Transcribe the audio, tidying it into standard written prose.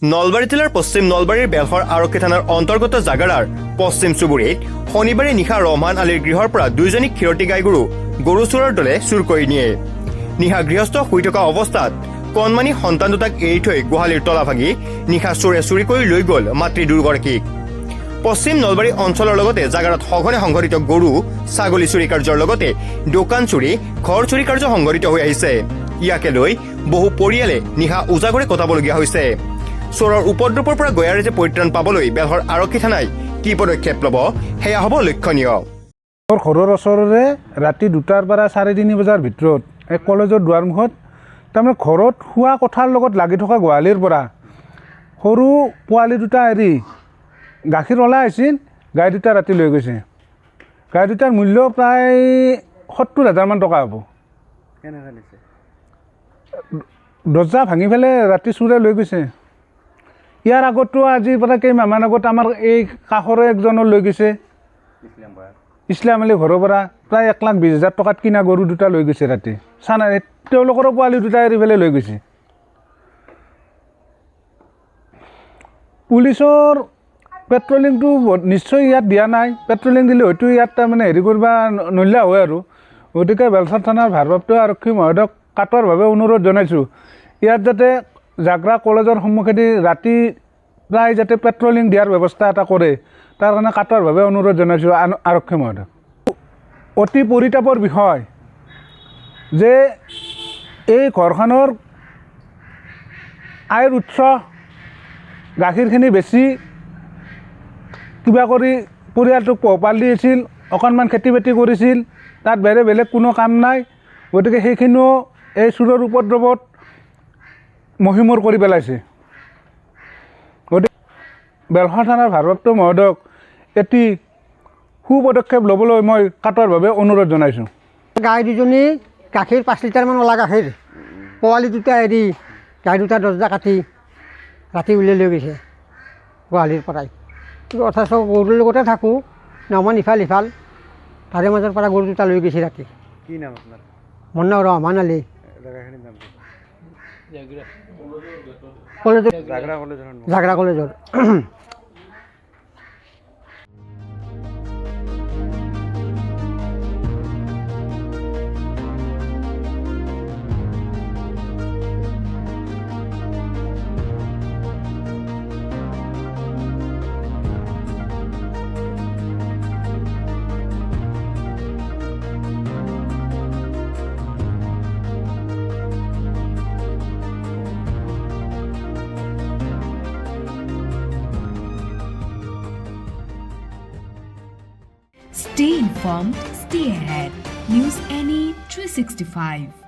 নলবাৰী জিলাৰ পশ্চিম নলবাৰীৰ বেলহৰ আৰক্ষী থানাৰ অন্তৰ্গত জাগাৰাৰ পশ্চিম চুবুৰীত শনিবাৰে নিশা ৰহমান আলীৰ গৃহৰ পৰা দুইজনী ক্ষীৰতী গাই গৰু চোৰৰ দলে চুৰ কৰি নিয়ে। নিশা গৃহস্থ শুই থকা অৱস্থাত কণমানি সন্তান দুটাক এৰি থৈ গোহালিৰ তলা ভাঙি নিশা চোৰে চুৰি কৰি লৈ গ'ল মাতৃ দুয়োগৰাকীক। পশ্চিম নলবাৰী অঞ্চলৰ লগতে জাগাৰাত সঘনে সংঘটিত গৰু ছাগলী চুৰি কাৰ্যৰ লগতে দোকান চুৰি ঘৰ চুৰি কাৰ্য সংঘটিত হৈ আহিছে। ইয়াকে লৈ বহু পৰিয়ালে নিশা উজাগৰে কটাবলগীয়া হৈছে। চোৰৰ উপদ্ৰৱৰ পৰা গয়াৰে পৰিত্ৰাণ পাবলৈ বেলহৰ আৰক্ষী থানাই কি পদক্ষেপ ল'ব সেয়া হ'ব লক্ষণীয়। মোৰ ঘৰৰ ওচৰৰে ৰাতি 2টাৰ পৰা 3:30 বজাৰ ভিতৰত এক কলেজৰ দুৱাৰমুখত তাৰমানে ঘৰত শোৱা কোঠাৰ লগত লাগি থকা গোহালিৰ পৰা সৰু পোৱালি দুটা এৰি গাখীৰ ওলাই আহিছিল। গাই দুটা ৰাতি লৈ গৈছে। গাই দুটাৰ মূল্য প্ৰায় 70,000 মান টকা হ'ব। দৰ্জা ভাঙি পেলাই ৰাতি চোৰে লৈ গৈছে। ইয়াৰ আগতো আজিৰ পৰা কেইমাহমান আগত আমাৰ এই কাষৰে একজনৰ লৈ গৈছে। ইছলাম আলী ঘৰৰ পৰা প্ৰায় 1,20,000 টকাত কিনা গৰু দুটা লৈ গৈছে ৰাতি। তেওঁলোকৰো পোৱালি দুটা এৰি পেলাই লৈ গৈছে। পুলিচৰ পেট্ৰলিংটো নিশ্চয় ইয়াত দিয়া নাই। পেট্ৰলিং দিলে হয়তো ইয়াত তাৰমানে হেৰি কৰিব নল্লা হয় আৰু। গতিকে বেলহৰ থানাৰ ভাৰপ্ৰাপ্ত আৰক্ষী মহোদয়ক কাটৰভাৱে অনুৰোধ জনাইছোঁ, ইয়াত যাতে জাগৰা কলেজৰ সন্মুখেদি ৰাতি প্ৰায় যাতে পেট্ৰলিং দিয়াৰ ব্যৱস্থা এটা কৰে, তাৰ কাৰণে কাটৰভাৱে অনুৰোধ জনাইছোঁ আৰক্ষী মহোদয়ক। অতি পৰিতাপৰ বিষয় যে এই ঘৰখনৰ আয়ৰ উৎস গাখীৰখিনি বেছি কিবা কৰি পৰিয়ালটোক পোহপাল দি আছিল, অকণমান খেতি বাতি কৰিছিল, তাত বাহিৰে বেলেগ কোনো কাম নাই। গতিকে সেইখিনিও এই চোৰৰ উপদ্ৰৱত মহিমূৰ কৰি পেলাইছে। গতিকে বেলহৰ থানাৰ ভাৰপ্ৰাপ্ত মহোদয়ক এটি সুপদক্ষেপ ল'বলৈ মই কাটৰভাৱে অনুৰোধ জনাইছোঁ। গাই দুজনী গাখীৰ 5 লিটাৰমান ওলা গাখীৰ পোৱালি দুটা এৰি গাই দুটা দৰ্জা কাটি ৰাতি উলিয়াই লৈ গৈছে গোহালিৰ পৰাই। অথচ গৰুৰ লগতে থাকোঁ, নামান ইফাল সিফাল, তাৰে মাজৰ পৰা গৰু দুটা লৈ গৈছে ৰাতি। কি নাম আপোনাৰ? মোৰ নাম ৰহমান আলী। জাগৰা কলেজৰ। Stay informed, stay ahead. News NE 365.